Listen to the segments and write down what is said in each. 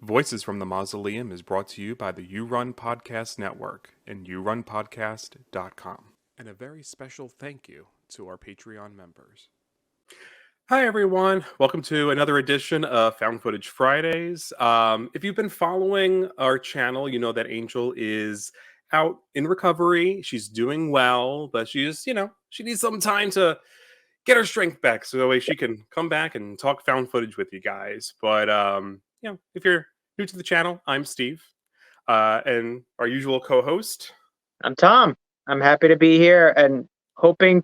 Voices from the Mausoleum is brought to you by the You Run Podcast Network and yourunpodcast.com. And a very special thank you to our Patreon members. Hi, everyone. Welcome to another edition of Found Footage Fridays. If you've been following our channel, you know that Angel is out in recovery. She's doing well, but she's, she needs some time to get her strength back so that way she can come back and talk found footage with you guys. But, if you're new to the channel, I'm Steve, and our usual co-host. I'm Tom. I'm happy to be here and hoping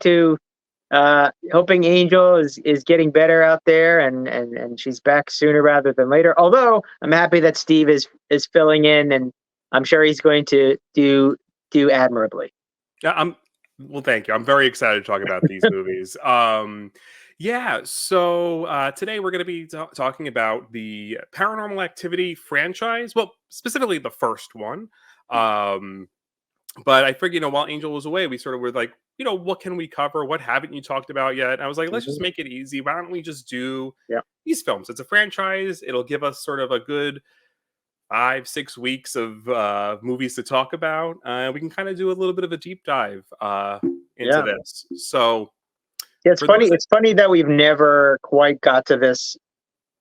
Angel is getting better out there and she's back sooner rather than later. Although I'm happy that Steve is filling in, and I'm sure he's going to do admirably. Yeah, well, thank you. I'm very excited to talk about these movies. So today we're going to be talking about the Paranormal Activity franchise. Well, specifically the first one. But I figured, while Angel was away, we sort of were like, what can we cover? What haven't you talked about yet? And I was like, let's just make it easy. Why don't we just do these films? It's a franchise. It'll give us sort of a good 5-6 weeks of movies to talk about. We can kind of do a little bit of a deep dive into this. So yeah, it's funny. It's funny that we've never quite got to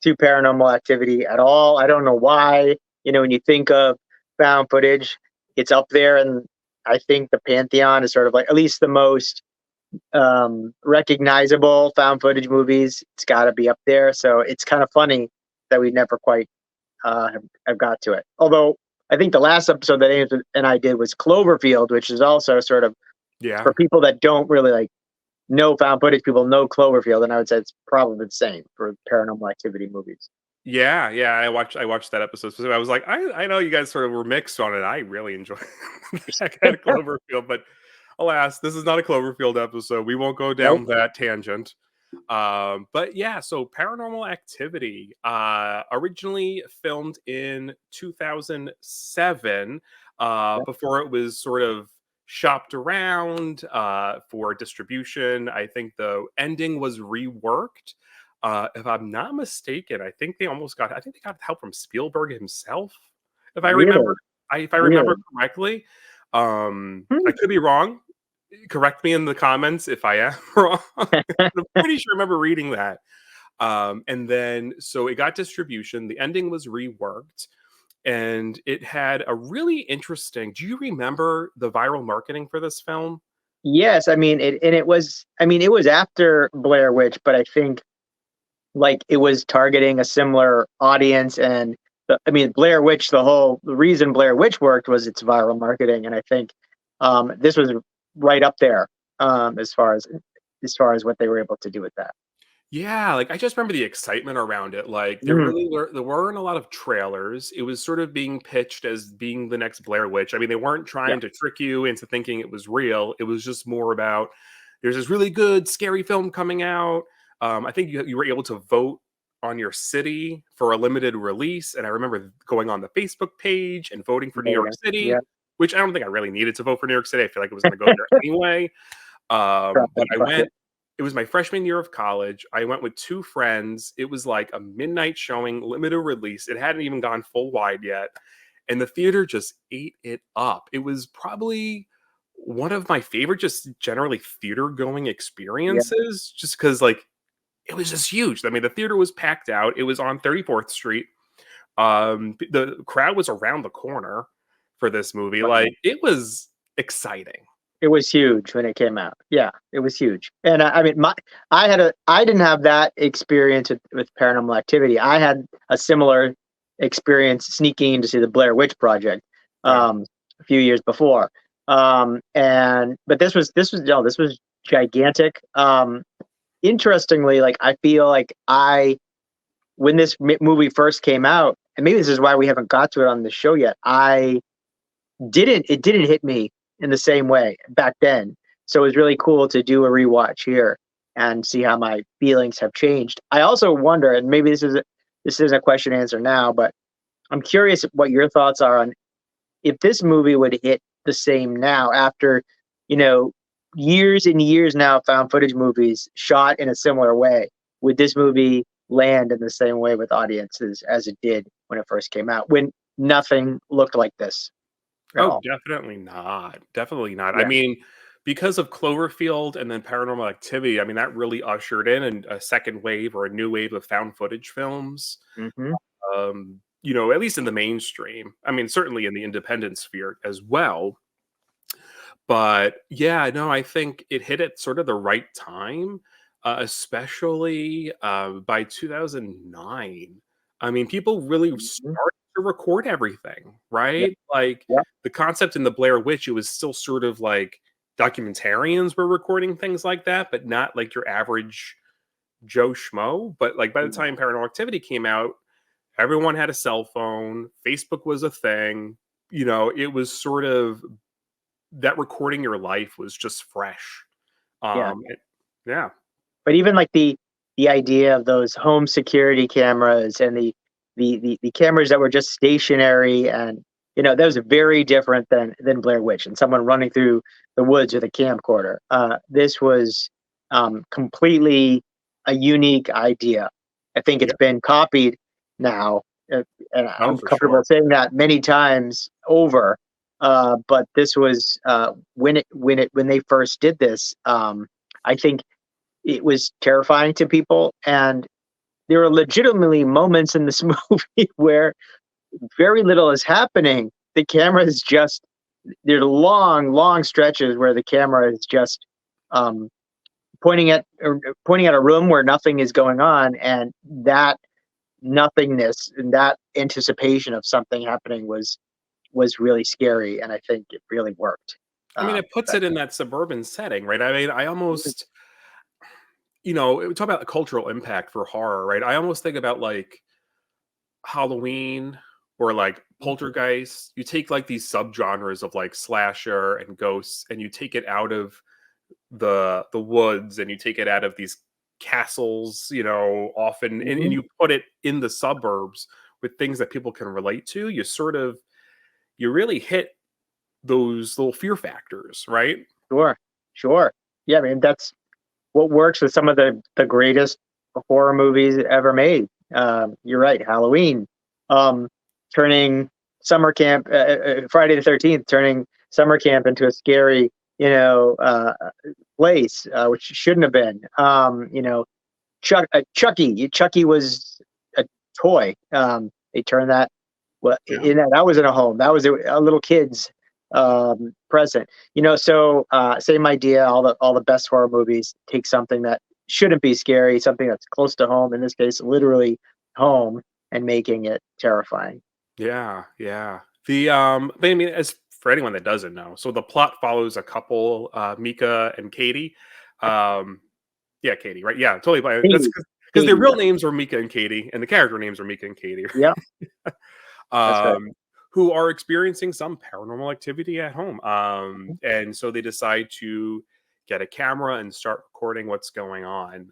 Paranormal Activity at all. I don't know why. When you think of found footage, it's up there, and I think the pantheon is sort of like at least the most recognizable found footage movies. It's got to be up there. So it's kind of funny that we never quite have got to it. Although I think the last episode that Angel and I did was Cloverfield, which is also sort of for people that don't really know found footage. People know Cloverfield, and I would say it's probably the same for Paranormal Activity movies. Yeah, I watched that episode. So I was like, I know you guys sort of were mixed on it. I really enjoyed that kind of Cloverfield, but alas, this is not a Cloverfield episode. We won't go down that tangent. But yeah, so Paranormal Activity, originally filmed in 2007, before it was sort of shopped around for distribution. I think the ending was reworked. If I'm not mistaken, I think they got help from Spielberg himself. If I remember correctly. I could be wrong. Correct me in the comments if I am wrong. I'm pretty sure I remember reading that. And then, so it got distribution. The ending was reworked, and it had a really interesting. Do you remember the viral marketing for this film? Yes, it was after Blair Witch, but I think it was targeting a similar audience. And Blair Witch, the reason Blair Witch worked was its viral marketing, and I think this was right up there as far as what they were able to do with that. Yeah, I just remember the excitement around it. There weren't a lot of trailers. It was sort of being pitched as being the next Blair Witch. They weren't trying to trick you into thinking it was real. It was just more about, there's this really good scary film coming out. I think you were able to vote on your city for a limited release, and I remember going on the Facebook page and voting for New York City, which I don't think I really needed to vote for New York City. I feel like I was going to go there anyway. But I went. It was my freshman year of college. I went with 2 friends. It was like a midnight showing, limited release. It hadn't even gone full wide yet, and the theater just ate it up. It was probably one of my favorite, just generally theater going experiences, just because it was just huge. The theater was packed out. It was on 34th Street. The crowd was around the corner for this movie. It was exciting. It was huge when it came out. Yeah, it was huge. And I didn't have that experience with Paranormal Activity. I had a similar experience sneaking in to see the Blair Witch Project a few years before. But this was gigantic. Interestingly, I feel like when this movie first came out, and maybe this is why we haven't got to it on the show yet, it didn't hit me in the same way back then. So it was really cool to do a rewatch here and see how my feelings have changed. I also wonder, and maybe this isn't a question to answer now, but I'm curious what your thoughts are on if this movie would hit the same now after, years and years now, found footage movies shot in a similar way. Would this movie land in the same way with audiences as it did when it first came out, when nothing looked like this at Oh, all. definitely not. Definitely not. I Yeah. mean, because of Cloverfield and then Paranormal Activity, I mean, that really ushered in a second wave or a new wave of found footage films. Hmm. At least in the mainstream. I mean, certainly in the independent sphere as well. But yeah, no, I think it hit at sort of the right time, especially by 2009. I mean, people really Hmm. started to record everything, Yep. right? Like Yep. the concept in the Blair Witch, it was still sort of like documentarians were recording things like that, but not like your average Joe Schmo. But like by the No. time Paranormal Activity came out, everyone had a cell phone. Facebook was a thing. It was sort of that recording your life was just fresh. Yeah. Yeah, But even like the idea of those home security cameras and the cameras that were just stationary, and that was very different than Blair Witch and someone running through the woods with a camcorder. This was completely a unique idea. I think it's yeah. been copied now, and Oh, I'm for comfortable sure. saying that many times over. But this was when they first did this. I think it was terrifying to people, and there are legitimately moments in this movie where very little is happening. The camera is just there are long stretches where the camera is just um, pointing at a room where nothing is going on, and that nothingness and that anticipation of something happening was really scary, and I think it really worked. I mean, it puts But it in that suburban setting, right? I mean, I Mhm. almost, we talk about the cultural impact for horror, right? I almost think about like Halloween or like Poltergeist. You take like these subgenres of like slasher and ghosts, and you take it out of the woods, and you take it out of these castles, often, and Mhm. you put it in the suburbs with things that people can relate to. You really hit those little fear factors, right? Sure, sure. Yeah, I mean that's what works with some of the greatest horror movies ever made. You're right, Halloween, um, turning summer camp, Friday the 13th, turning summer camp into a scary, place, which shouldn't have been. Chucky was a toy. They turned that. Well, Yeah. in that was in a home. That was a little kid's present. So same idea. All the best horror movies take something that shouldn't be scary, something that's close to home. In this case, literally home, and making it terrifying. Yeah, yeah. But I mean, as for anyone that doesn't know, so the plot follows a couple, Mika and Katie. Um, yeah, Katie, right? Yeah, totally. That's Katie, because their Katie. real Yeah, names are Mika and Katie, and the character names are Mika and Katie, yeah, that's right. um, who are experiencing some paranormal activity at home. And so they decide to get a camera and start recording what's going on.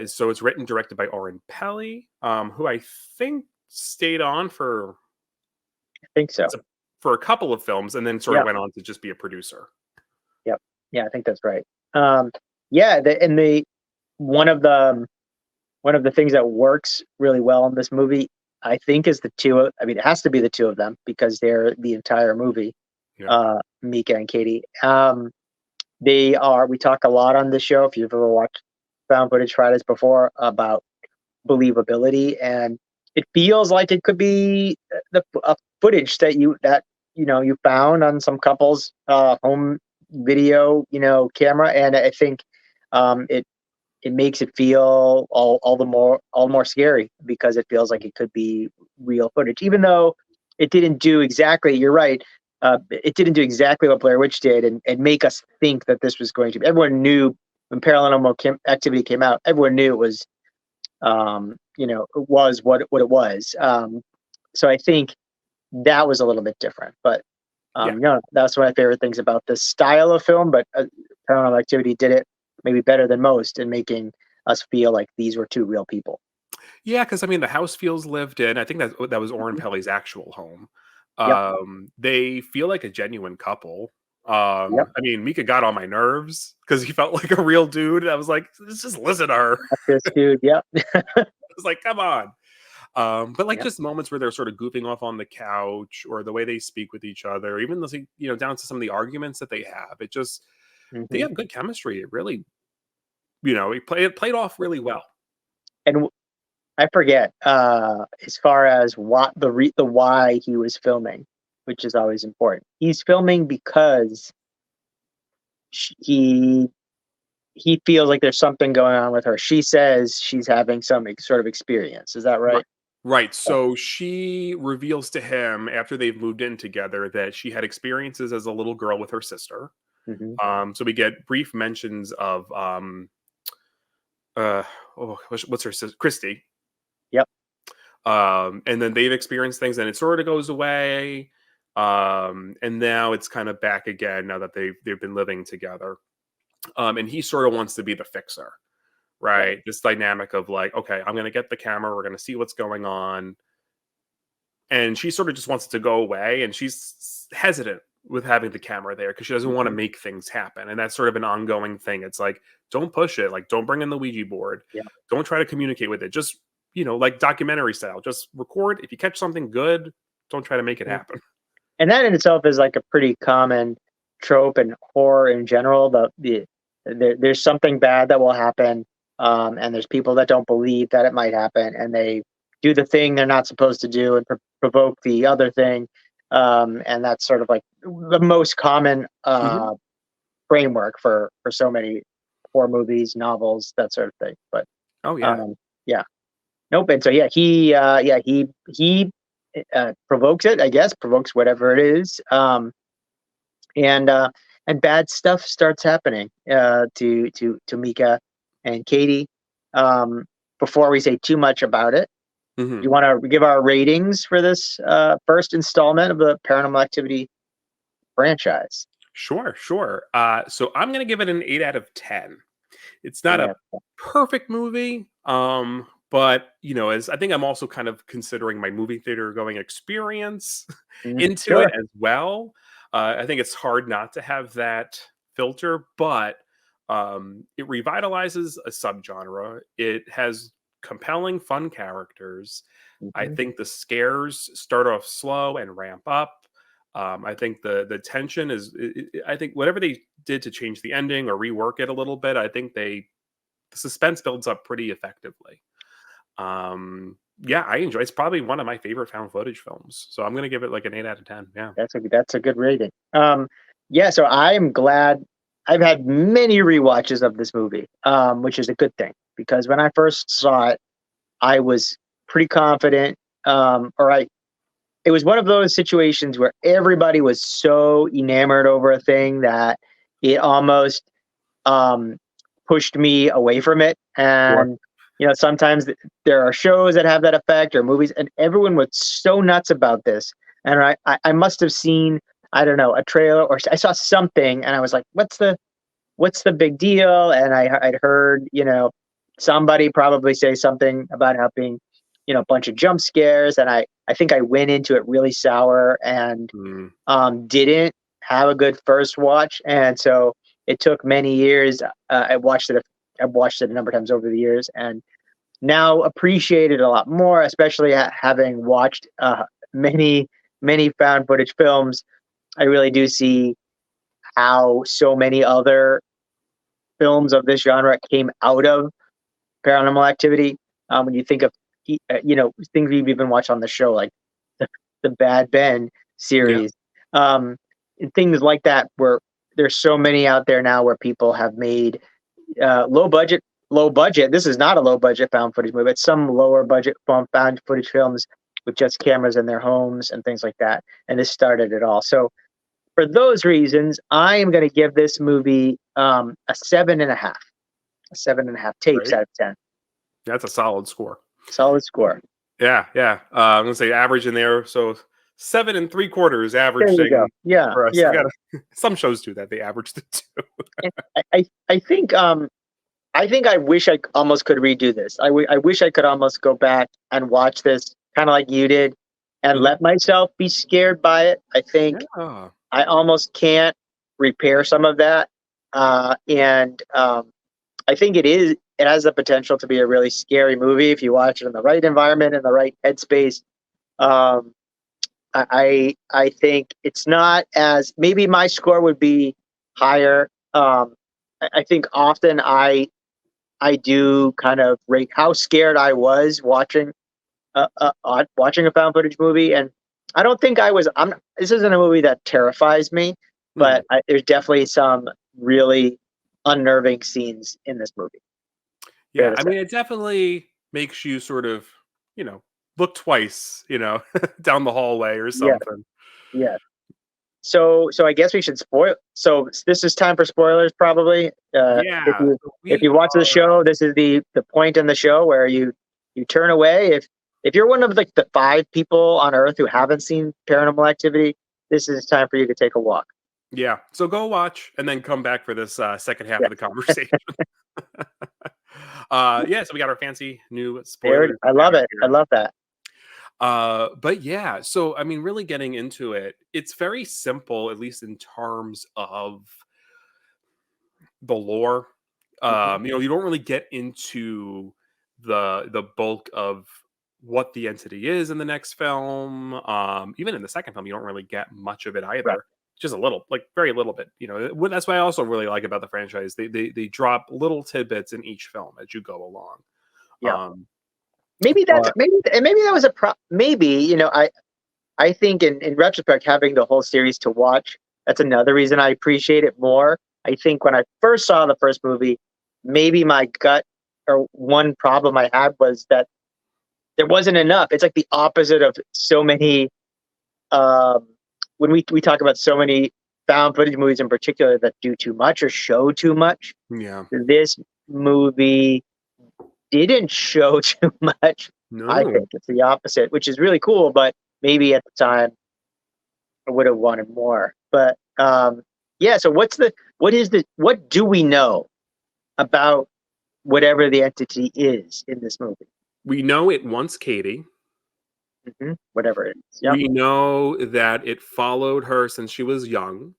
So it's written directed by Oren Peli, who I think stayed on I think so. for a couple of films and then sort of Yeah, went on to just be a producer. yeah, yeah. I think that's right. Um, yeah, and the one of the one of the things that works really well in this movie, I think, is the two. I mean, it has to be the two of them because they're the entire movie. Yeah. Mika and Katie. They are. We talk a lot on this show. If you've ever watched Found Footage Fridays before, about believability, and it feels like it could be the footage that you found on some couple's home video camera, and I think it makes it feel all the more scary because it feels like it could be real footage, even though it didn't do exactly. You're right. It didn't do exactly what Blair Witch did, and make us think that this was going to be. Everyone knew when Activity came out. Everyone knew it was what it was. So I think that was a little bit different, but Yeah. that's one of my favorite things about this style of film. But Paranormal Activity did it maybe better than most in making us feel like these were two real people. Yeah, because I mean, the house feels lived in. I think that was Oren Mhm. Peli's actual home. Yep. They feel like a genuine couple. Yep. I mean, Mika got on my nerves because he felt like a real dude. I was like, just listen to her. That's this dude. Yep. I was like, come on. But like Yep. just moments where they're sort of goofing off on the couch, or the way they speak with each other, even down to some of the arguments that they have. They Hmm. have good chemistry. It really, it played off really well. And I forget as far as what the why he was filming, which is always important. He's filming because he feels like there's something going on with her. She says she's having some sort of experience. Is that Right. right? Right. Yeah. So she reveals to him after they've moved in together that she had experiences as a little girl with her sister. Hmm. So we get brief mentions of uh oh, what's her sister, Christy. Yep. And then they've experienced things, and it sort of goes away. And now it's kind of back again now that they've been living together. And he sort of wants to be the fixer, Right. right? This dynamic of like, okay, I'm gonna get the camera, we're gonna see what's going on. And she sort of just wants it to go away, and she's hesitant with having the camera there because she doesn't want to Hmm. make things happen, and that's sort of an ongoing thing. It's like, don't push it, like don't bring in the Ouija board, Yeah. don't try to communicate with it, just like documentary style, just record. If you catch something good, don't try to make it Mhm. happen. And that in itself is like a pretty common trope in horror in general. There's something bad that will happen, and there's people that don't believe that it might happen, and they do the thing they're not supposed to do and provoke the other thing, and that's sort of like the most common Hmm. framework for so many horror movies, novels, that sort of thing. But Oh yeah. um, yeah, nope. And so he provokes it, I guess, provokes whatever it is, and bad stuff starts happening to Mika and Katie. Um, Before we say too much about it, Hmm. you want to give our ratings for this first installment of the Paranormal Activity franchise? Sure. So I'm gonna give it an 8 out of 10. It's not a Yeah. perfect movie, but as I think I'm also kind of considering my movie theater going experience Mhm. into it Sure. as well. I think it's hard not to have that filter, but it revitalizes a subgenre. It has compelling, fun characters. I Mhm. think the scares start off slow and ramp up. I think the tension is. I think whatever they did to change the ending or rework it a little bit, I think the suspense builds up pretty effectively. Yeah, I enjoy. It's probably one of my favorite found footage films, so I'm gonna give it like an 8 out of 10. Yeah. That's a good rating. Yeah, so I'm glad I've had many rewatches of this movie, which is a good thing because when I first saw it, I was pretty confident. Or it was one of those situations where everybody was so enamored over a thing that it almost um, pushed me away from it. Sure. And sometimes there are shows that have that effect or movies, and everyone was so nuts about this. And I must have seen, I don't know, a trailer or I saw something, and I was like, what's the big deal? And I'd heard, somebody probably say something about having, a bunch of jump scares, and I think I went into it really sour and Mm, didn't have a good first watch, and so it took many years. I've watched it a number of times over the years, and now appreciate it a lot more, especially having watched many many found footage films. I really do see how so many other films of this genre came out of Paranormal Activity. When you think of things we've even watched on the show, like the Bad Ben yeah. series, um, and things like that, where there's so many out there now where people have made low budget. Low budget. This is not a low budget found footage movie. It's some lower budget found footage films with just cameras in their homes and things like that. And this started it all. So for those reasons, I am going to give this movie a 7.5. A 7.5 tapes Great. out of 10. That's a solid score. Solid score. Yeah. I'm gonna say average in there. So 7 3/4 There you go. averaging Yeah, for us. We yeah. got some shows do that. They average the two. And I think I wish I almost could redo this. I wish I could almost go back and watch this kind of like you did and Mhm. let myself be scared by it. I think Yeah. I almost can't repair some of that. And I think it is. it has the potential to be a really scary movie if you watch it in the right environment, in the right headspace. Um, I think it's not as, maybe my score would be higher. I think often I do kind of rate how scared I was watching watching a found footage movie, and I don't think I was. This isn't a movie that terrifies me, Mhm. but there's definitely some really unnerving scenes in this movie. Fair Yeah, to I say. mean, it definitely makes you sort of, you know, look twice, down the hallway or Yeah, something. yeah. So I guess we should spoil. So this is time for spoilers, probably. If Yeah, you so if we you watch the are show, this is the point in the show where you turn away. If you're one of like the 5 people on Earth who haven't seen Paranormal Activity, this is time for you to take a walk. yeah, so go watch and then come back for this, second half Yeah, of the conversation. Yeah, so we got our fancy new there. spoilers I love added it. I here. love that. But yeah, so I mean, really getting into it, it's very simple, at least in terms of the lore. Mhm. You don't really get into the bulk of what the entity is in the next film. Even in the second film, you don't really get much of it Right. either. Just a little, like very little bit. That's what I also really like about the franchise. They drop little tidbits in each film as you go along. Yeah. Um, Maybe that's but maybe that was a maybe, I think in retrospect, having the whole series to watch, that's another reason I appreciate it more. I think when I first saw the first movie, maybe my gut, or one problem I had, was that there wasn't enough. It's like the opposite of so many, um, when we talk about so many found footage movies in particular that do too much or show too much. yeah, This movie didn't show too much. I no, think it's the opposite, which is really cool, but maybe at the time I would have wanted more. But yeah, so what do we know about whatever the entity is in this movie? we know it wants Katie. Whatever it is. Yep. We know that it followed her since she was young,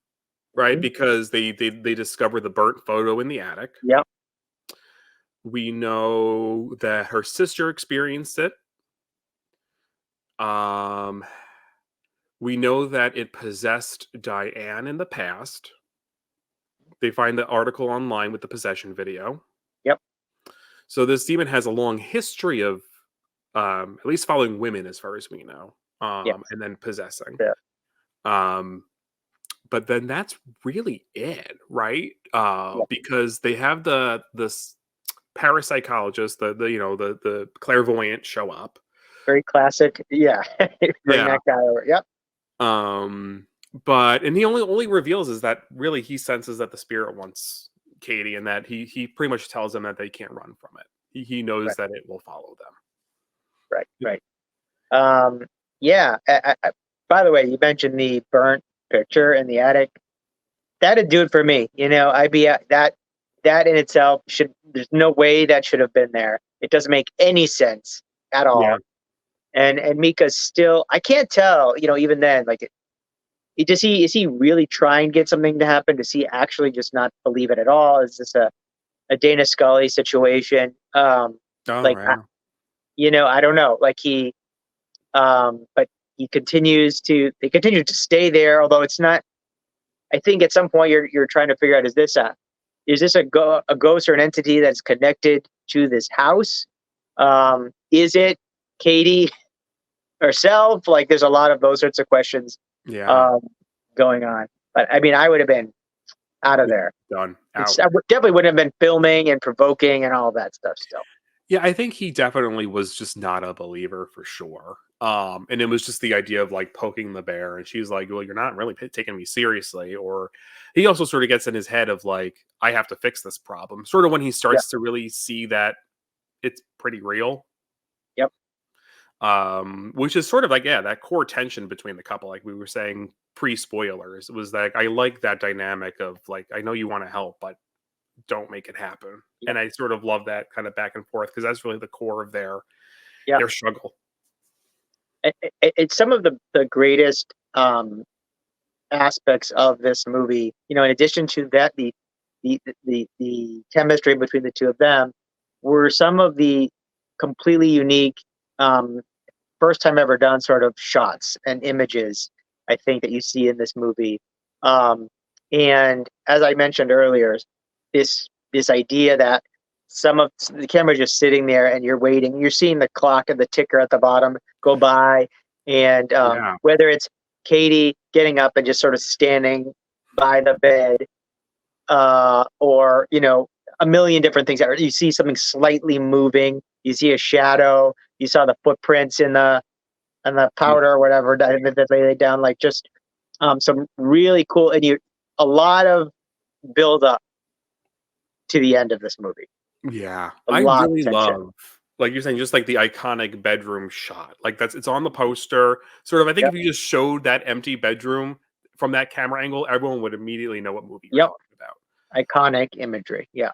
right? hmm Because they discovered the burnt photo in the attic. Yep. We know that her sister experienced it. Um, we know that it possessed Diane in the past. They find the article online with the possession video. Yep. So this demon has a long history of at least following women, as far as we know, Yes. and then possessing. Yeah. Um, but then that's really it, right? Yeah. Because they have this parapsychologist, the clairvoyant show up. Very classic. Yeah. Bring Yeah. that guy over. Yep. Um, but and he only reveals is that really he senses that the spirit wants Katie, and that he pretty much tells them that they can't run from it. He knows Right. that it will follow them. Right. Right. Um, yeah. By the way, you mentioned the burnt picture in the attic. That'd do it for me. I'd be that in itself should. There's no way that should have been there. It doesn't make any sense at Yeah. all. And Mika's still. I can't tell. Even then, like, does he is he really trying to get something to happen? Does he actually just not believe it at all? Is this a Dana Scully situation? Oh, Like, right. I don't know. Like, but they continue to stay there, although it's not. I think at some point you're trying to figure out, is this a ghost or an entity that's connected to this house? Is it Katie herself? Like, there's a lot of those sorts of questions Yeah. um, going on. But I mean, I would have been out of Yeah. there. Done. It's Out. definitely wouldn't have been filming and provoking and all that stuff. Still, Yeah, I think he definitely was just not a believer for sure. And it was just the idea of like poking the bear, and she's like, "Well, you're not really taking me seriously." Or he also sort of gets in his head of like, "I have to fix this problem." Sort of when he yeah, starts to really see that it's pretty real. yep, Which is sort of like, yeah, that core tension between the couple, like we were saying pre-spoilers, was like I like that dynamic of like, I know you want to help, but don't make it happen. yep, And I sort of love that kind of back and forth because that's really the core of yeah. their struggle. It's some of the greatest aspects of this movie. In addition to that, the chemistry between the two of them. were some of the completely unique, um, first time ever done sort of shots and images, I think, that you see in this movie. Um, and as I mentioned earlier, this idea that some of the camera just sitting there and you're waiting, you're seeing the clock and the ticker at the bottom go by, and Yeah. whether it's Katie getting up and just sort of standing by the bed, or a million different things. Or you see something slightly moving, you see a shadow, you saw the footprints in the powder or whatever that they laid down, like just some really cool, and you a lot of build up to the end of this movie. Yeah, A I lot of really tension. love, like you're saying, just like the iconic bedroom shot. Like it's on the poster. Sort of, I think Yep. if you just showed that empty bedroom from that camera angle, everyone would immediately know what movie you're Yep. talking about. Iconic imagery. Yeah.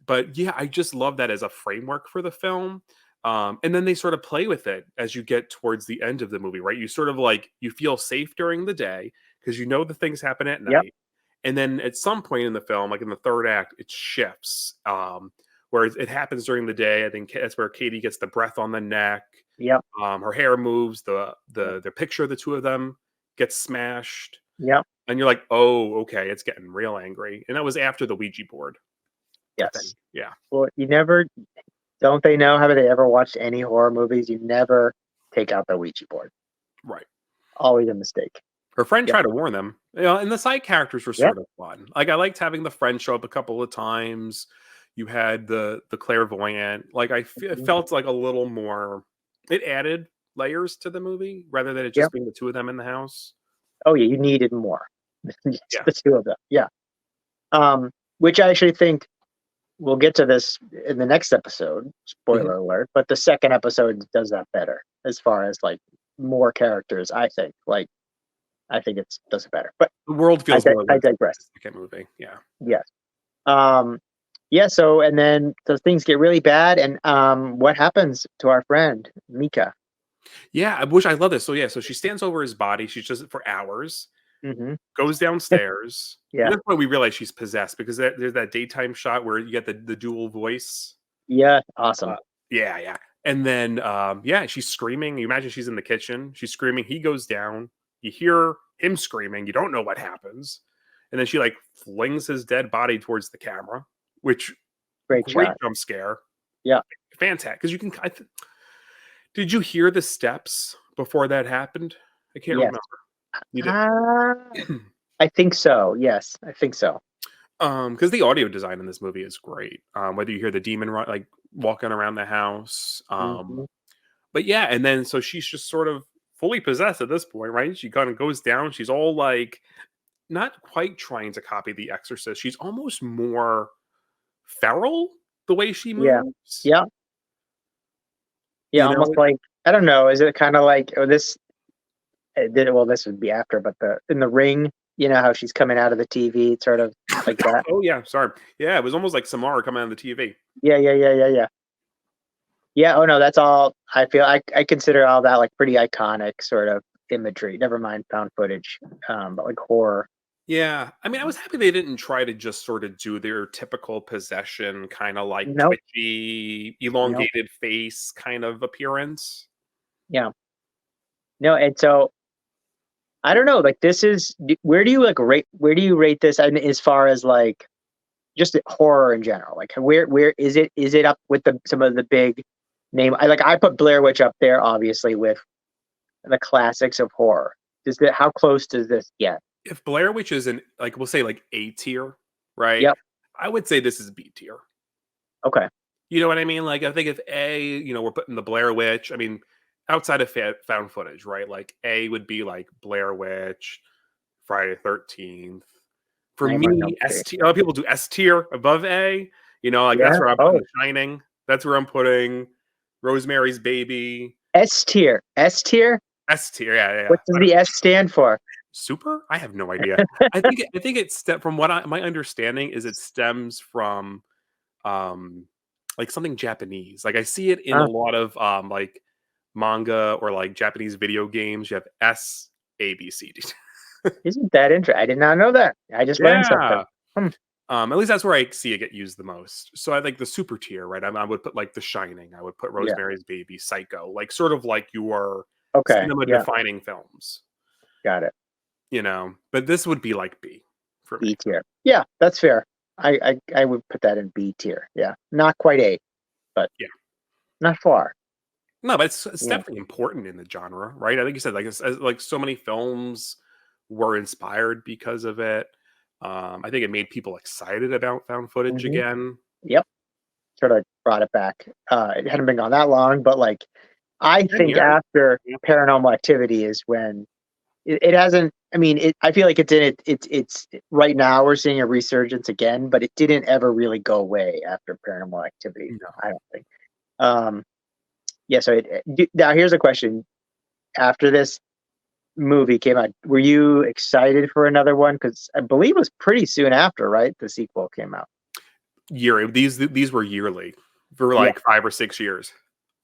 But yeah, I just love that as a framework for the film. And then they sort of play with it as you get towards the end of the movie, right? You sort of like you feel safe during the day because you know the things happen at Yep. night. And then at some point in the film, like in the third act, it shifts. Where it happens during the day. I think that's where Katie gets the breath on the neck. Yep. Her hair moves. Yep. The picture of the two of them gets smashed, Yep. and you're like, oh, okay, it's getting real angry. And that was after the Ouija board. I think, Yes. yeah, Well, you never don't they know? Have they ever watched any horror movies? You never take out the Ouija board. right. Always a mistake. Her friend Yep. tried to warn them, and the side characters were Yep. sort of fun. Like I liked having the friend show up a couple of times. You had the clairvoyant. Like it Mhm. felt like a little more. It added layers to the movie rather than it just Yep. being the two of them in the house. Oh yeah, you needed more. Just Yeah. the two of them. Yeah. Which I actually think we'll get to this in the next episode. Mhm. Spoiler alert! But the second episode does that better as far as like more characters. I think. Like I think it does it better. But The world feels more I lived in digress. the second movie. Yeah. Yes. Um, yeah. So and then those things get really bad, and what happens to our friend Mika? Yeah, I love this. So yeah, so she stands over his body. She does it for hours. Hmm. Goes downstairs. At Yeah. this point, we realize she's possessed because there's that daytime shot where you get the dual voice. Yeah. Uh, Awesome. yeah, yeah. And then, yeah, she's screaming. You imagine she's in the kitchen. She's screaming. He goes down. You hear him screaming. You don't know what happens. And then she like flings his dead body towards the camera, which Great great shot. jump scare. Yeah. Fantastic. Because you can, did you hear the steps before that happened? I can't Yes. remember. You did. Uh, I think so. Yes, I think so. Because the audio design in this movie is great. Whether you hear the demon like walking around the house, Hmm. but yeah, and then so she's just sort of fully possessed at this point, right? She kind of goes down. She's all like not quite trying to copy The Exorcist. She's almost more feral the way she Yeah. moves. Yeah. Yeah. You know? Almost like I don't know. Is it kind of like this? Did well? This would be after, but the in the ring. You know how she's coming out of the TV, sort of like that. Oh yeah, sorry. Yeah, it was almost like Samara coming on the TV. Yeah. Yeah. Yeah. Yeah. Yeah. Yeah. Oh no, that's all. I feel I consider all that like pretty iconic sort of imagery. Never mind found footage, but like horror. Yeah, I mean, I was happy they didn't try to just sort of do their typical possession, kind of like Nope. twitchy, Nope. elongated face kind of appearance. Yeah. No. And so I don't know. Like this is where do you like rate? Where do you rate this? And as far as like just horror in general, like where is it? Is it up with the some of the big name? I put Blair Witch up there, obviously, with the classics of horror. Does that how close does this get? If Blair Witch is in, like, we'll say like A tier, right? Yep. I would say this is B tier. Okay. You know what I mean? Like, I think if A, we're putting the Blair Witch. I mean, outside of found footage, right? Like A would be like Blair Witch, Friday 13th. For Nightmare on Elm me, S Street. tier. A lot of people do S tier above A. Like Yeah. that's where I'm putting Oh, The Shining. That's where I'm putting Rosemary's Baby. S tier. S tier. S tier. Yeah, yeah, yeah. What does the S stand for? Super? I have no idea. I think it's from what my understanding is it stems from um like something Japanese. Like I see it in a Oh, lot of like manga or like Japanese video games. You have S A B C D. isn't that interesting? I did not know that. I just learned something. Yeah. Hmm. At least that's where I see it get used the most. So I like the super tier, right? I would put like The Shining. I would put Yeah. Rosemary's Baby, Psycho, like sort of like your Okay. cinema Yeah. defining films, Got it. But this would be like B for me. B tier. Yeah, that's fair. I would put that in B tier. Yeah, not quite A, but Yeah. not far. No, but it's Yeah. definitely important in the genre, right? I think you said like so many films were inspired because of it. I think it made people excited about found footage Hmm. again. Yep. Sort of brought it back. It hadn't been gone that long, but like I 10 think years. after Yeah. Paranormal Activity is when it hasn't. I mean, I feel like it's in it. It's right now we're seeing a resurgence again, but it didn't ever really go away after Paranormal Activity. No. I don't think. Um, yeah. So now here's a question: after this movie came out, were you excited for another one? Because I believe it was pretty soon after, right? The sequel came out. These were yearly for Yeah. like 5 or 6 years.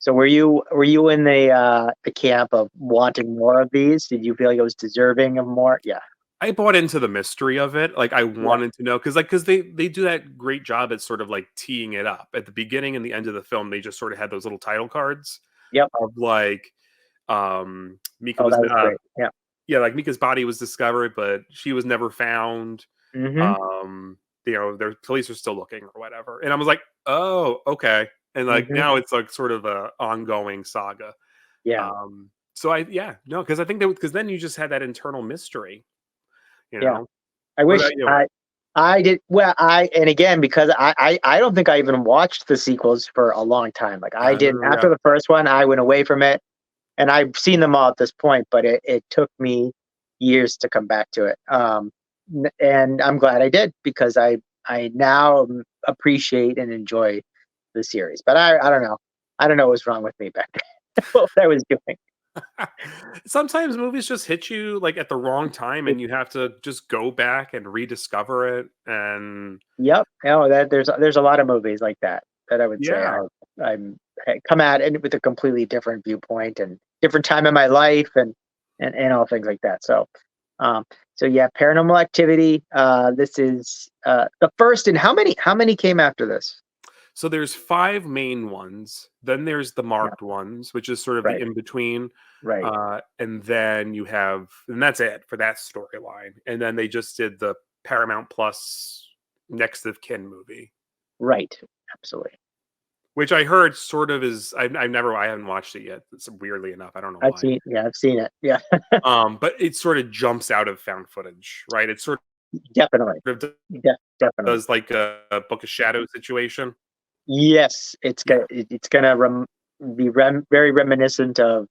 So were you in the camp of wanting more of these? Did you feel like it was deserving of more? Yeah. I bought into the mystery of it. Like I Yep. wanted to know because they do that great job at sort of like teeing it up at the beginning and the end of the film. They just sort of had those little title cards Yep. of like Mika Oh, was that was great. Yeah. yeah, like Mika's body was discovered, but she was never found. Hmm. Um, their police are still looking or whatever. And I was like, oh, okay. And like Hmm. now it's like sort of a ongoing saga. Yeah. So no, because I think that because then you just had that internal mystery, you Yeah. know. I What wish about you? I did well. And again, because I don't think I even watched the sequels for a long time. Like I didn't Yeah. after the first one, I went away from it, and I've seen them all at this point. But it took me years to come back to it. And I'm glad I did because I now appreciate and enjoy the series. But I don't know. I don't know what was wrong with me back then. What I was doing. Sometimes movies just hit you like at the wrong time and you have to just go back and rediscover it and Yep. No, that there's a lot of movies like that that I would say yeah. I come at it with a completely different viewpoint and different time in my life and all things like that. Um so yeah, Paranormal Activity. This is the first. And how many came after this? So there's 5 main ones, then there's the Yeah. marked ones, which is sort of the Right. in between, Right. and then and that's it for that storyline, and then they just did the Paramount Plus Next of Kin movie, Right. Absolutely. which I heard sort of is I haven't watched it yet, it's weirdly enough, I don't know why, I've seen it. Yeah. but it sort of jumps out of found footage, right? It sort Definitely. of Definitely. does like a Book of Shadows situation. Yes, Yeah. it's gonna be very reminiscent of.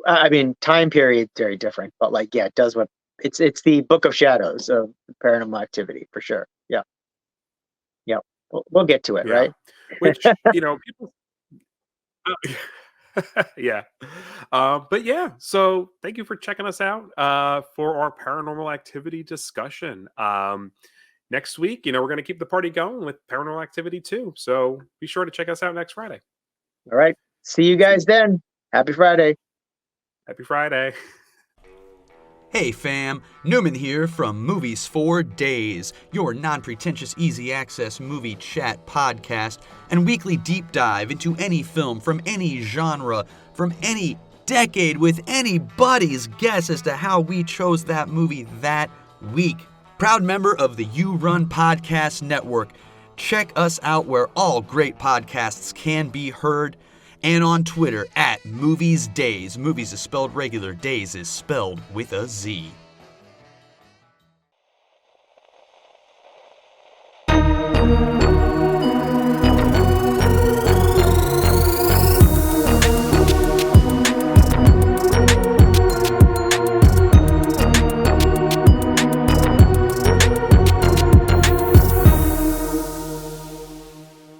I mean, time period very different, but like, yeah, it does what it's the Book of Shadows of Paranormal Activity for sure. Yeah, yeah, we'll get to it, Yeah. right? Which, people yeah. But yeah, so thank you for checking us out for our paranormal activity discussion. Next week, we're going to keep the party going with Paranormal Activity 2. So be sure to check us out next Friday. All right, see you See guys you. then. Happy Friday. Happy Friday. Hey fam, Newman here from Movies for Days, your non-pretentious easy access movie chat podcast and weekly deep dive into any film from any genre, from any decade with anybody's guess as to how we chose that movie that week. Proud member of the You Run Podcast Network. Check us out where all great podcasts can be heard and on Twitter at Movies Days. Movies is spelled regular, Days is spelled with a Z.